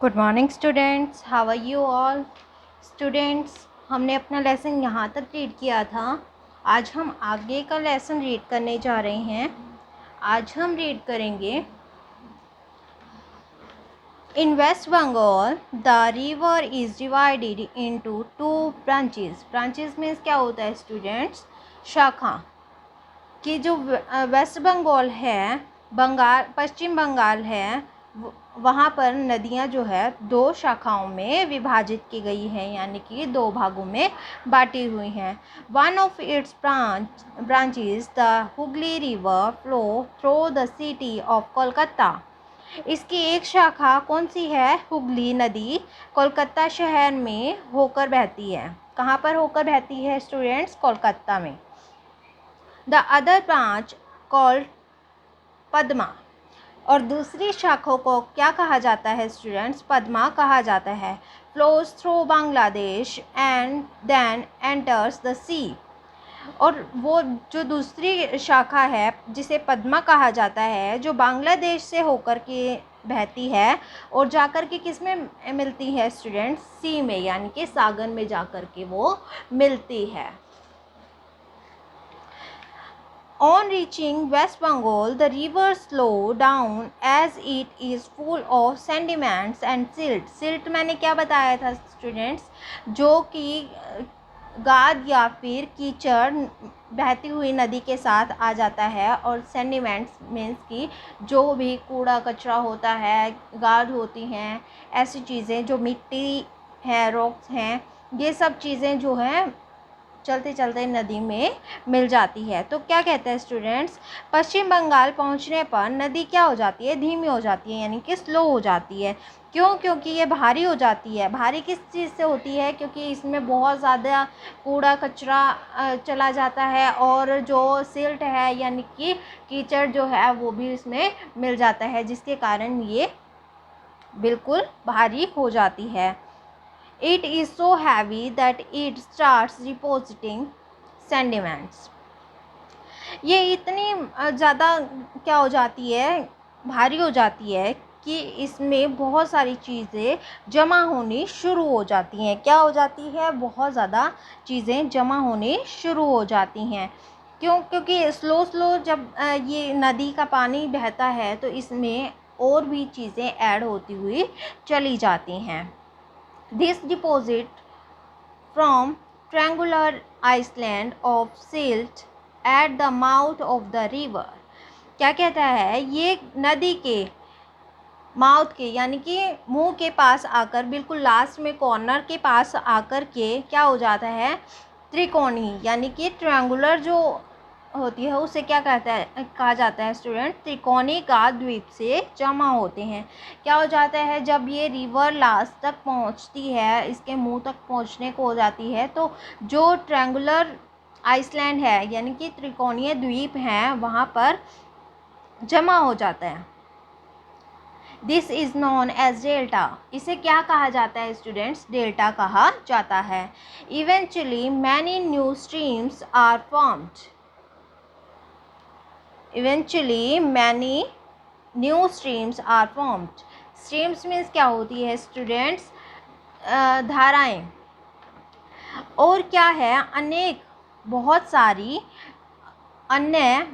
Good morning students, how are you all. Students, हमने अपना lesson यहाँ तक रीड किया था। आज हम आगे का लेसन रीड करने जा रहे हैं। आज हम रीड करेंगे in West Bengal the river is divided into two branches. Branches means क्या होता है स्टूडेंट्स? शाखा। कि जो वेस्ट बंगाल है, पश्चिम बंगाल है, वहाँ पर नदियाँ जो है दो शाखाओं में विभाजित की गई हैं, यानी कि दो भागों में बांटी हुई हैं। One of its branches the Hooghly river flow through the city of Kolkata. इसकी एक शाखा कौन सी है? हुगली नदी कोलकाता शहर में होकर बहती है। कहाँ पर होकर बहती है स्टूडेंट्स? कोलकाता में। The other branch called Padma. और दूसरी शाखों को क्या कहा जाता है स्टूडेंट्स? पद्मा कहा जाता है। Flows through Bangladesh and then enters the sea. और वो जो दूसरी शाखा है जिसे पद्मा कहा जाता है, जो बांग्लादेश से होकर के बहती है और जाकर के किस में मिलती है स्टूडेंट्स? सी में, यानी कि सागर में जाकर के वो मिलती है। On reaching West Bengal, the river slows down as it is full of sediments and silt. Silt मैंने क्या बताया था स्टूडेंट्स? जो कि गाद या फिर कीचड़ बहती हुई नदी के साथ आ जाता है, और सेडिमेंट्स मीन्स की जो भी कूड़ा कचरा होता है, गाद होती हैं, ऐसी चीज़ें जो मिट्टी है, रॉक्स हैं, ये सब चीज़ें जो हैं चलते चलते नदी में मिल जाती है। तो क्या कहते हैं स्टूडेंट्स? पश्चिम बंगाल पहुंचने पर नदी क्या हो जाती है? धीमी हो जाती है, यानी कि स्लो हो जाती है। क्यों? क्योंकि ये भारी हो जाती है। भारी किस चीज़ से होती है? क्योंकि इसमें बहुत ज़्यादा कूड़ा कचरा चला जाता है, और जो सिल्ट है यानी कि कीचड़ जो है वो भी इसमें मिल जाता है, जिसके कारण ये बिल्कुल भारी हो जाती है। It is so heavy that it starts depositing sediments. ये इतनी ज़्यादा क्या हो जाती है? भारी हो जाती है कि इसमें बहुत सारी चीज़ें जमा होनी शुरू हो जाती हैं। क्या हो जाती है? बहुत ज़्यादा चीज़ें जमा होनी शुरू हो जाती हैं। क्यों? क्योंकि स्लो जब ये नदी का पानी बहता है तो इसमें और भी चीज़ें ऐड होती हुई चली जाती हैं। This deposit from triangular island of silt at the mouth of the river. क्या कहता है? ये नदी के माउथ के, यानी कि मुंह के पास आकर, बिल्कुल लास्ट में कॉर्नर के पास आकर के क्या हो जाता है? त्रिकोणी, यानी कि ट्रायंगुलर जो होती है उसे क्या कहा जाता है स्टूडेंट? त्रिकोणी का द्वीप से जमा होते हैं। क्या हो जाता है? जब ये रिवर लास्ट तक पहुंचती है, इसके मुंह तक पहुंचने को हो जाती है, तो जो ट्रायंगुलर आइसलैंड है यानी कि त्रिकोणीय द्वीप हैं, वहाँ पर जमा हो जाता है। This is known as delta. इसे क्या कहा जाता है स्टूडेंट्स? डेल्टा कहा जाता है। Eventually many new streams are formed. Eventually many new streams are formed. Streams means क्या होती है स्टूडेंट्स? धाराएं। और क्या है? अनेक, बहुत सारी अन्य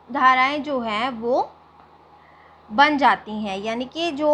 धाराएं जो हैं वो बन जाती हैं। यानी कि जो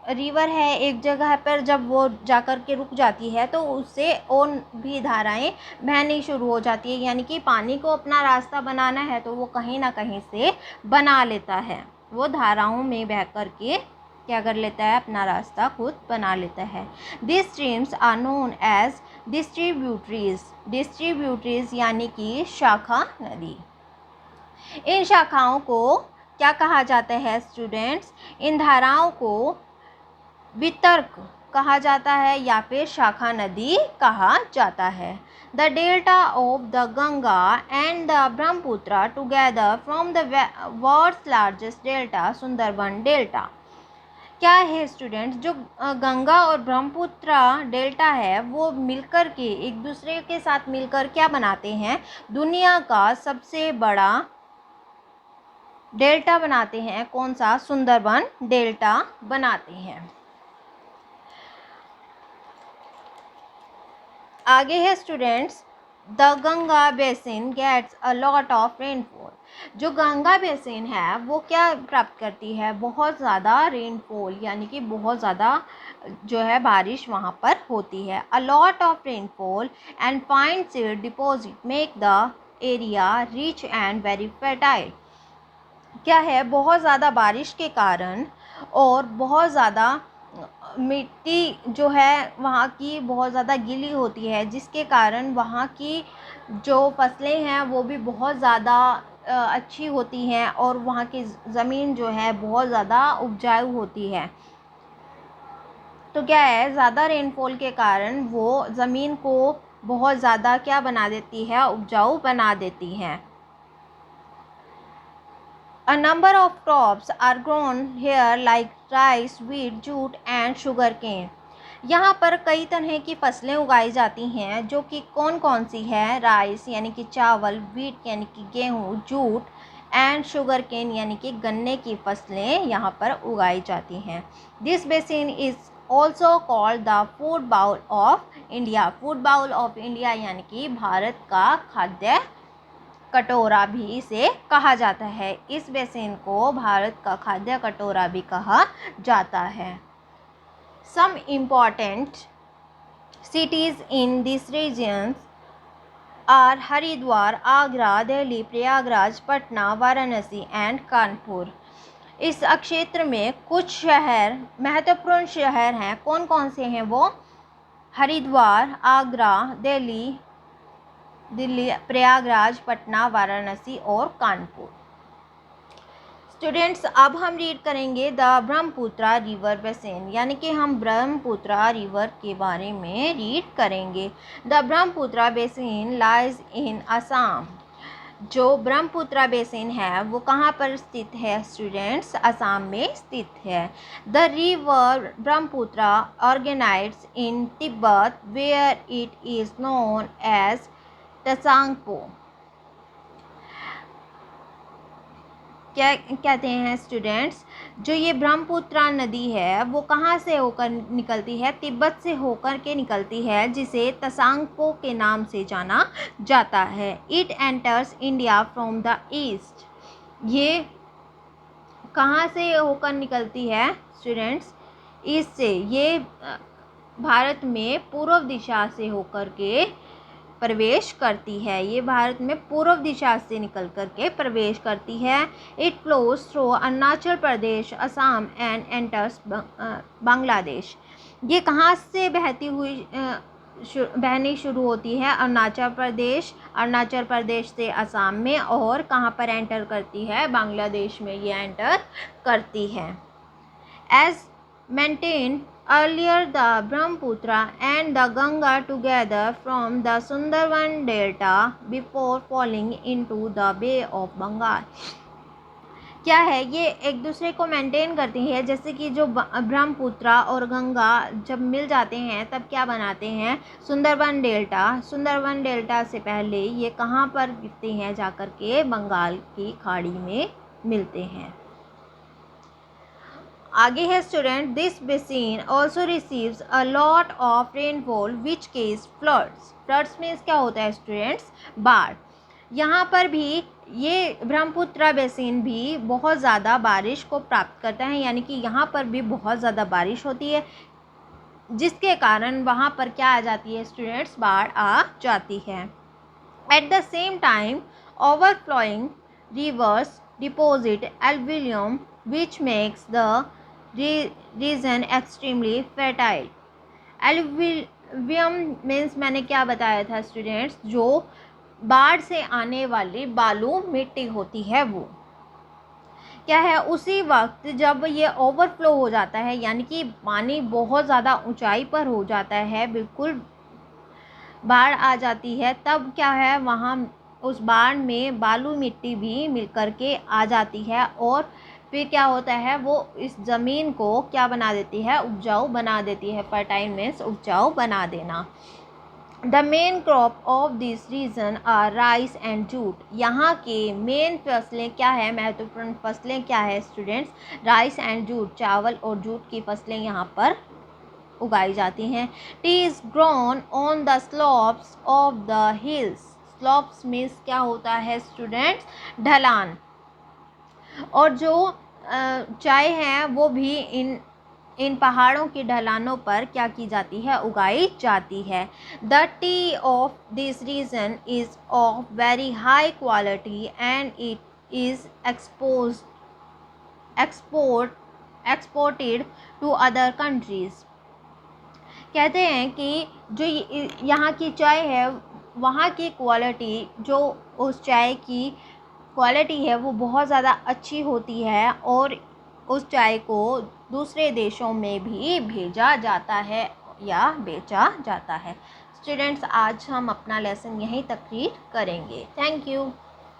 रिवर है एक जगह पर जब वो जाकर के रुक जाती है तो उससे और भी धाराएं बहनी शुरू हो जाती है। यानी कि पानी को अपना रास्ता बनाना है तो वो कहीं ना कहीं से बना लेता है। वो धाराओं में बह कर के क्या कर लेता है? अपना रास्ता खुद बना लेता है। This streams are known as distributaries. Distributaries यानी कि शाखा नदी। इन शाखाओं को क्या कहा जाता है स्टूडेंट्स? इन धाराओं को वितर्क कहा जाता है या फिर शाखा नदी कहा जाता है। The delta of the Ganga and the Brahmaputra together from the world's largest delta Sundarban delta. क्या है स्टूडेंट्स? जो गंगा और ब्रह्मपुत्र डेल्टा है वो मिलकर के, एक दूसरे के साथ मिलकर क्या बनाते हैं? दुनिया का सबसे बड़ा डेल्टा बनाते हैं। कौन सा? सुंदरबन डेल्टा बनाते हैं। आगे है students, the Ganga basin gets a lot of rainfall. जो गंगा बेसिन है वो क्या प्राप्त करती है, बहुत ज़्यादा रेनफॉल, यानी कि बहुत ज़्यादा जो है बारिश वहाँ पर होती है। अ lot of rainfall and fine seed deposit make the area rich and very fertile. क्या है, बहुत ज़्यादा बारिश के कारण और बहुत ज़्यादा मिट्टी जो है वहाँ की बहुत ज़्यादा गीली होती है, जिसके कारण वहाँ की जो फसलें हैं वो भी बहुत ज़्यादा अच्छी होती हैं और वहाँ की ज़मीन जो है बहुत ज़्यादा उपजाऊ होती है। तो क्या है, ज़्यादा रेनफॉल के कारण वो ज़मीन को बहुत ज़्यादा क्या बना देती है, उपजाऊ बना देती है। A number of crops are grown here like rice, wheat, jute and sugarcane. यहाँ पर कई तरह की फसलें उगाई जाती हैं, जो कि कौन कौन सी है, राइस यानी कि चावल, व्हीट यानी कि गेहूँ, जूट एंड शुगर केन यानी कि गन्ने की फसलें यहाँ पर उगाई जाती हैं। This basin is also called the food bowl of India. Food bowl of India यानी कि भारत का खाद्य कटोरा भी इसे कहा जाता है। इस बेसिन को भारत का खाद्य कटोरा भी कहा जाता है। Some important cities in these regions are Haridwar, Agra, Delhi, Prayagraj, Patna, Varanasi and Kanpur. इस क्षेत्र में कुछ शहर, महत्वपूर्ण शहर हैं, कौन कौन से हैं वो, हरिद्वार, आगरा, दिल्ली, प्रयागराज, पटना, वाराणसी और कानपुर। स्टूडेंट्स, अब हम रीड करेंगे द ब्रह्मपुत्रा रिवर बेसिन, यानी कि हम ब्रह्मपुत्रा रिवर के बारे में रीड करेंगे। The Brahmaputra basin lies in Assam. जो ब्रह्मपुत्रा बेसिन है वो कहाँ पर स्थित है स्टूडेंट्स, असम में स्थित है। The river Brahmaputra organized in Tibet where it is known as Tsangpo. क्या कहते हैं स्टूडेंट्स, जो ये ब्रह्मपुत्रा नदी है वो कहाँ से होकर निकलती है, तिब्बत से होकर के निकलती है, जिसे तसांगपो के नाम से जाना जाता है। It enters India from the east. ये कहाँ से होकर निकलती है स्टूडेंट्स, ईस्ट से। ये भारत में पूर्व दिशा से होकर के प्रवेश करती है। ये भारत में पूर्व दिशा से निकल कर के प्रवेश करती है। It flows through Arunachal Pradesh, Assam and enters Bangladesh. ये कहाँ से बहनी शुरू होती है, अरुणाचल प्रदेश से असम में, और कहाँ पर एंटर करती है, बांग्लादेश में ये एंटर करती है। As maintained earlier, the Brahmaputra and the Ganga together from the Sundarban Delta before falling into the Bay of Bengal. क्या है, ये एक दूसरे को मेंटेन करती है, जैसे कि जो ब्रह्मपुत्रा और गंगा जब मिल जाते हैं तब क्या बनाते हैं, सुंदरबन डेल्टा। सुंदरबन डेल्टा से पहले ये कहाँ पर गिरते हैं, जाकर के बंगाल की खाड़ी में मिलते हैं। आगे है student, this basin also receives a lot of rainfall which case floods. Floods means क्या होता है स्टूडेंट्स, बाढ़। यहाँ पर भी ये ब्रह्मपुत्रा बेसिन भी बहुत ज़्यादा बारिश को प्राप्त करता है, यानी कि यहाँ पर भी बहुत ज़्यादा बारिश होती है, जिसके कारण वहाँ पर क्या आ जाती है स्टूडेंट्स, बाढ़ आ जाती है। At the same time overflowing rivers deposit alluvium which makes the region extremely fertile. Alluvium means मैंने क्या बताया था स्टूडेंट्स, जो बाढ़ से आने वाली बालू मिट्टी होती है वो क्या है, उसी वक्त जब ये ओवरफ्लो हो जाता है, यानी कि पानी बहुत ज़्यादा ऊंचाई पर हो जाता है, बिल्कुल बाढ़ आ जाती है, तब क्या है, वहाँ उस बाढ़ में बालू मिट्टी भी मिल कर के आ जाती है, और फिर क्या होता है, वो इस ज़मीन को क्या बना देती है, उपजाऊ बना देती है। फर्टाइल मीन्स उपजाऊ बना देना। The main crop of this region are rice and jute. यहाँ के मेन फसलें क्या है, महत्वपूर्ण फसलें क्या है स्टूडेंट्स, राइस एंड जूट, चावल और जूट की फसलें यहाँ पर उगाई जाती हैं। T is grown on the slopes of the hills. Slopes means क्या होता है स्टूडेंट्स? ढलान। और जो चाय है वो भी इन पहाड़ों की ढलानों पर क्या की जाती है? उगाई जाती है। The tea of this region is of very high quality and it is exported to other countries. कहते हैं कि जो यहाँ की चाय है वहाँ की क्वालिटी, जो उस चाय की क्वालिटी है वो बहुत ज़्यादा अच्छी होती है और उस चाय को दूसरे देशों में भी भेजा जाता है या बेचा जाता है। स्टूडेंट्स, आज हम अपना लेसन यहीं तक रीड करेंगे। Thank you.